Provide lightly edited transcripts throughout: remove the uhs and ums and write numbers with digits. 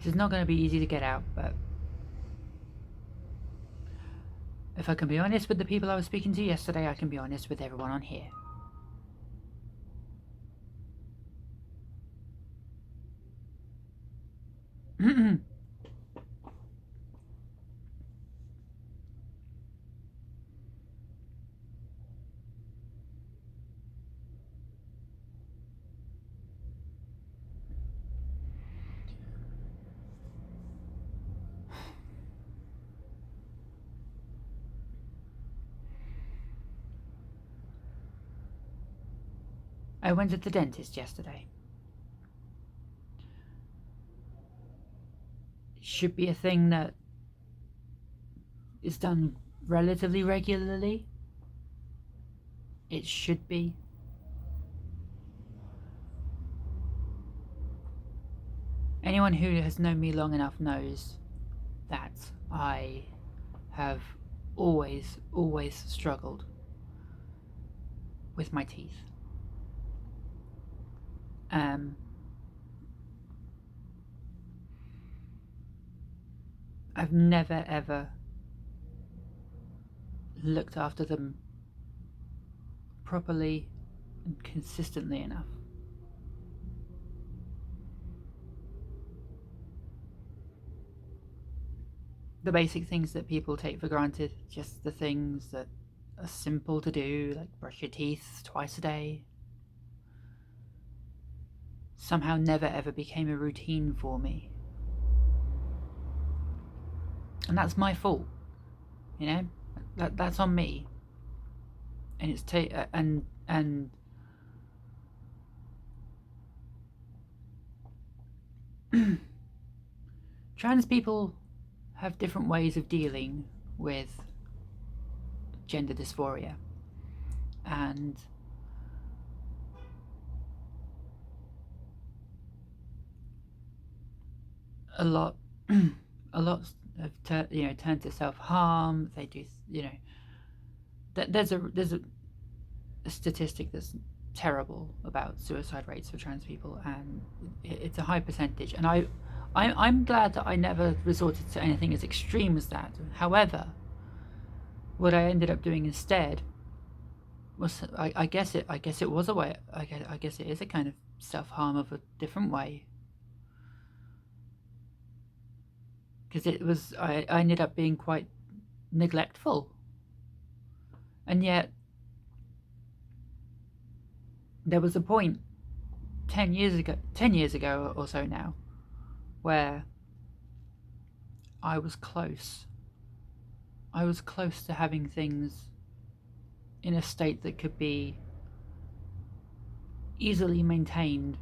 It's not going to be easy to get out, but if I can be honest with the people I was speaking to yesterday, I can be honest with everyone on here. I went to the dentist yesterday. It should be a thing that is done relatively regularly. It should be. Anyone who has known me long enough knows that I have always struggled with my teeth. I've never ever looked after them properly and consistently enough. The basic things that people take for granted, just the things that are simple to do, like brush your teeth twice a day, somehow never ever became a routine for me. And that's my fault, you know? That's on me. And it's and trans people have different ways of dealing with gender dysphoria, and a lot have turned to self-harm. They do, there's a statistic that's terrible about suicide rates for trans people, and it's a high percentage. And I'm glad that I never resorted to anything as extreme as that. However, what I ended up doing instead was, I guess it was a way. I guess it is a kind of self-harm of a different way. Because it was, I ended up being quite neglectful, and yet there was a point 10 years ago or so now, where I was close to having things in a state that could be easily maintained,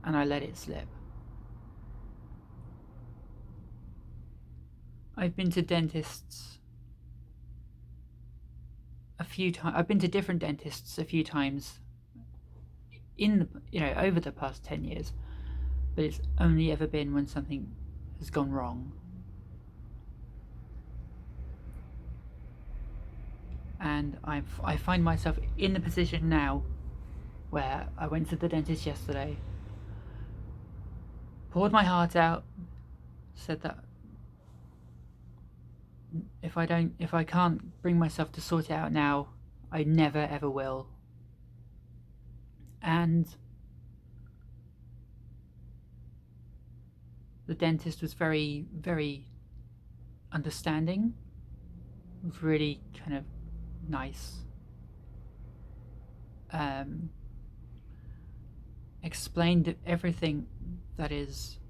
and I let it slip. I've been to dentists a few times. I've been to different dentists a few times over the past 10 years, but it's only ever been when something has gone wrong. And I find myself in the position now where I went to the dentist yesterday, poured my heart out, said that if I can't bring myself to sort it out now, I never ever will. And the dentist was very, very understanding. It was really kind of nice. Explained everything that is,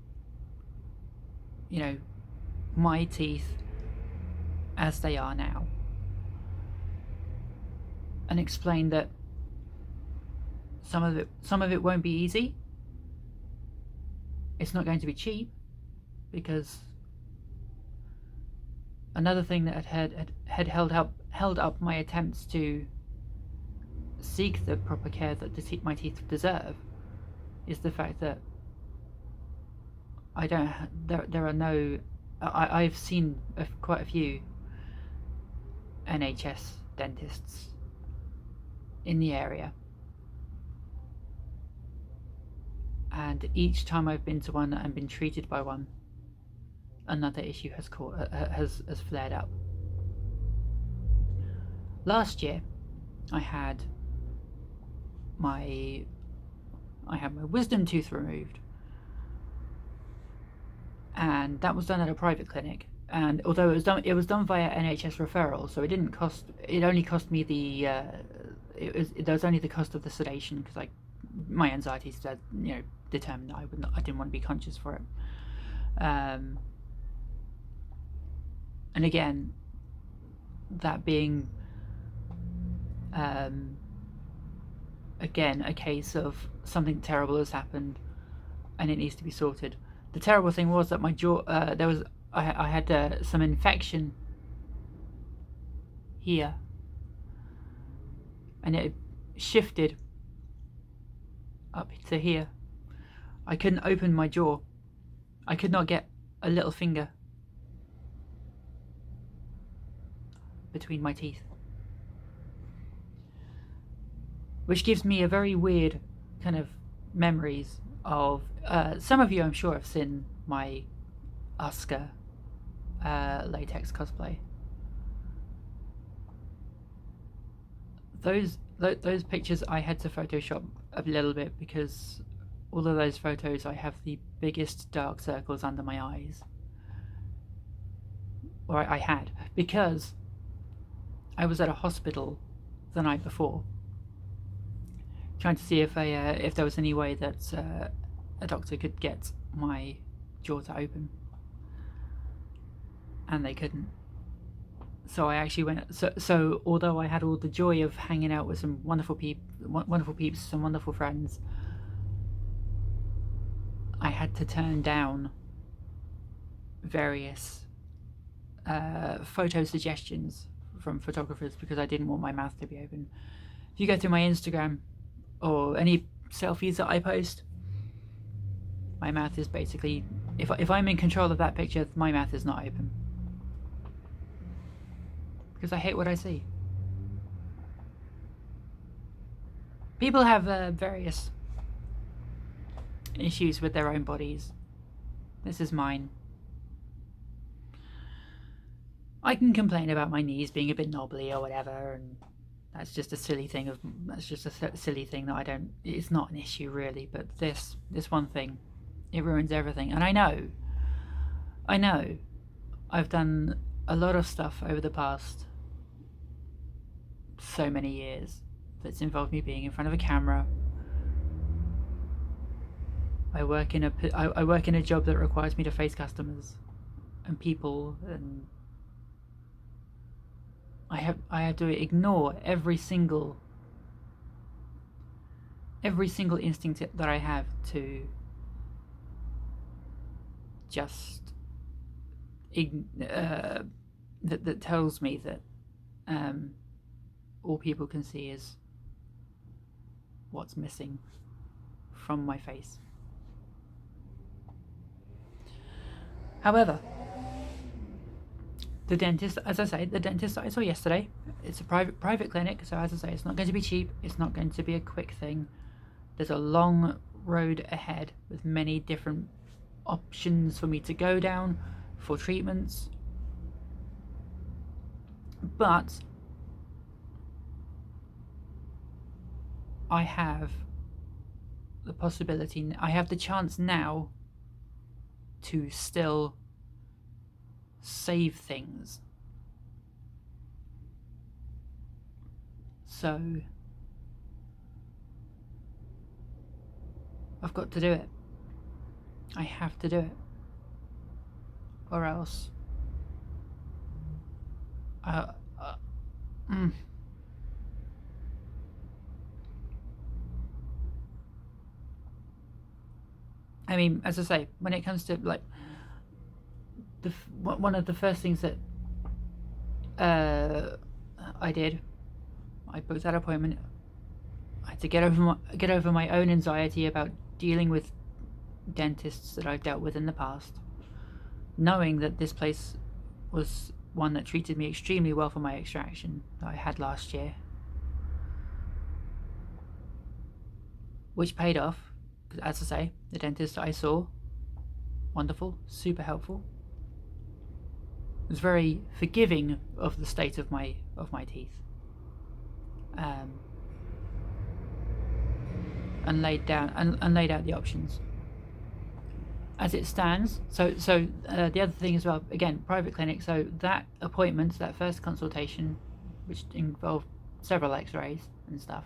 my teeth as they are now, and explained that some of it won't be easy. It's not going to be cheap, because another thing that had held up my attempts to seek the proper care that my teeth deserve is the fact that I've seen quite a few NHS dentists in the area, and each time I've been to one and been treated by one, another issue has flared up. Last year, I had my wisdom tooth removed, and that was done at a private clinic. And although it was done via NHS referral, so it only cost me there was only the cost of the sedation, because my anxiety said, determined that I didn't want to be conscious for it. And again, that being again a case of something terrible has happened and it needs to be sorted. The terrible thing was that my jaw, I had some infection here, and it shifted up to here. I couldn't open my jaw. I could not get a little finger between my teeth, which gives me a very weird kind of memories of some of you, I'm sure, have seen my Oscar latex cosplay. Those pictures I had to Photoshop a little bit, because all of those photos I have the biggest dark circles under my eyes, or I had, because I was at a hospital the night before trying to see if there was any way that a doctor could get my jaw to open, and they couldn't. So I actually went. So although I had all the joy of hanging out with some wonderful peeps, some wonderful friends, I had to turn down various photo suggestions from photographers because I didn't want my mouth to be open. If you go through my Instagram or any selfies that I post, my mouth is basically, if I'm in control of that picture, my mouth is not open, because I hate what I see. People have various issues with their own bodies. This is mine. I can complain about my knees being a bit knobbly or whatever, and that's just a silly thing that I don't. It's not an issue really, but this one thing, it ruins everything. And I know, I've done a lot of stuff over the past so many years that's involved me being in front of a camera. I work in a job that requires me to face customers and people, and I have to ignore every single instinct that I have to just that tells me that all people can see is what's missing from my face. However, the dentist that I saw yesterday, it's a private clinic, so as I say, it's not going to be cheap, it's not going to be a quick thing. There's a long road ahead with many different options for me to go down for treatments. But I have the possibility, I have the chance now to still save things. So I've got to do it. I have to do it, or else I mean, as I say, when it comes to like one of the first things that I did, I booked that appointment. I had to get over my own anxiety about dealing with dentists that I've dealt with in the past, knowing that this place was one that treated me extremely well for my extraction that I had last year, which paid off. as I say, the dentist I saw, wonderful, super helpful, was very forgiving of the state of my teeth, and laid out the options. As it stands, so the other thing as well, again, private clinic. So that appointment, that first consultation, which involved several X-rays and stuff,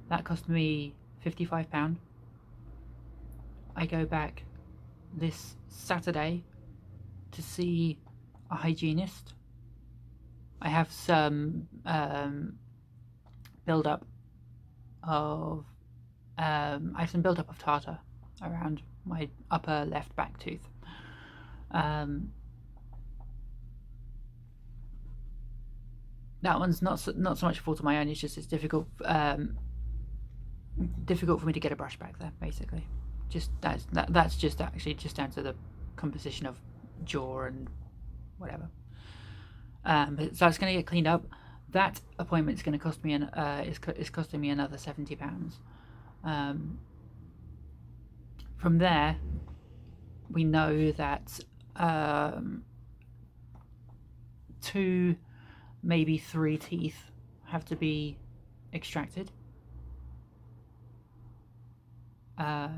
that cost me £55. I go back this Saturday to see a hygienist. I have some build-up of tartar around my upper left back tooth. That one's not so much a fault of my own. It's just it's difficult for me to get a brush back there. Basically, just that's just actually just down to the composition of jaw and whatever. So it's going to get cleaned up. That appointment is going to cost me is costing me another £70. From there, we know that 2, maybe 3 teeth have to be extracted. I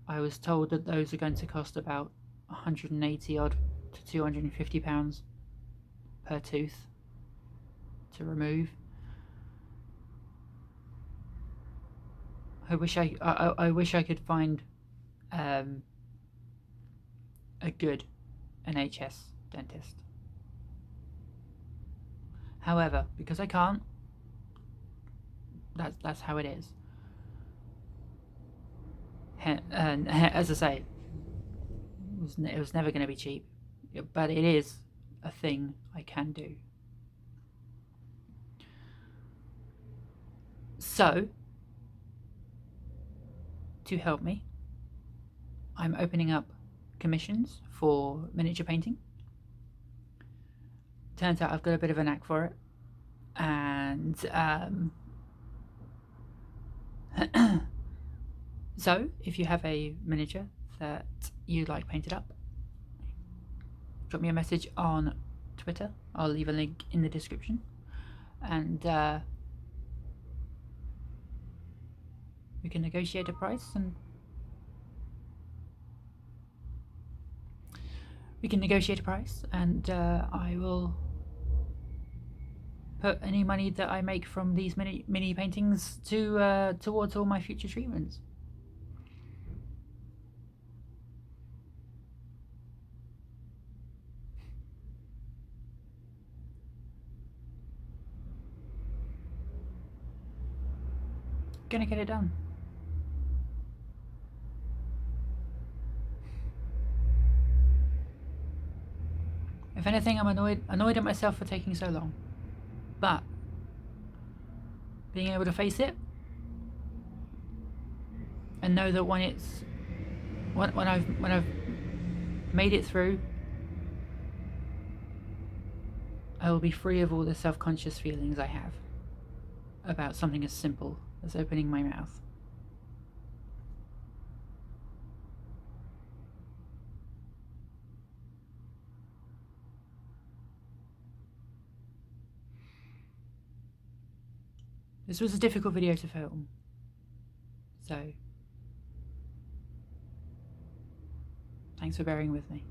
was told that those are going to cost about 180 odd to £250 per tooth to remove. I wish I could find a good NHS dentist. However, because I can't, that's how it is. And as I say, it was never going to be cheap, but it is a thing I can do. So, to help me, I'm opening up commissions for miniature painting. Turns out I've got a bit of a knack for it, and so if you have a miniature that you'd like painted up, drop me a message on Twitter. I'll leave a link in the description, and we can negotiate a price, and I will put any money that I make from these mini paintings towards all my future treatments. Gonna get it done. If anything, I'm annoyed at myself for taking so long. But being able to face it and know that when I've made it through, I will be free of all the self-conscious feelings I have about something as simple as opening my mouth. This was a difficult video to film, so thanks for bearing with me.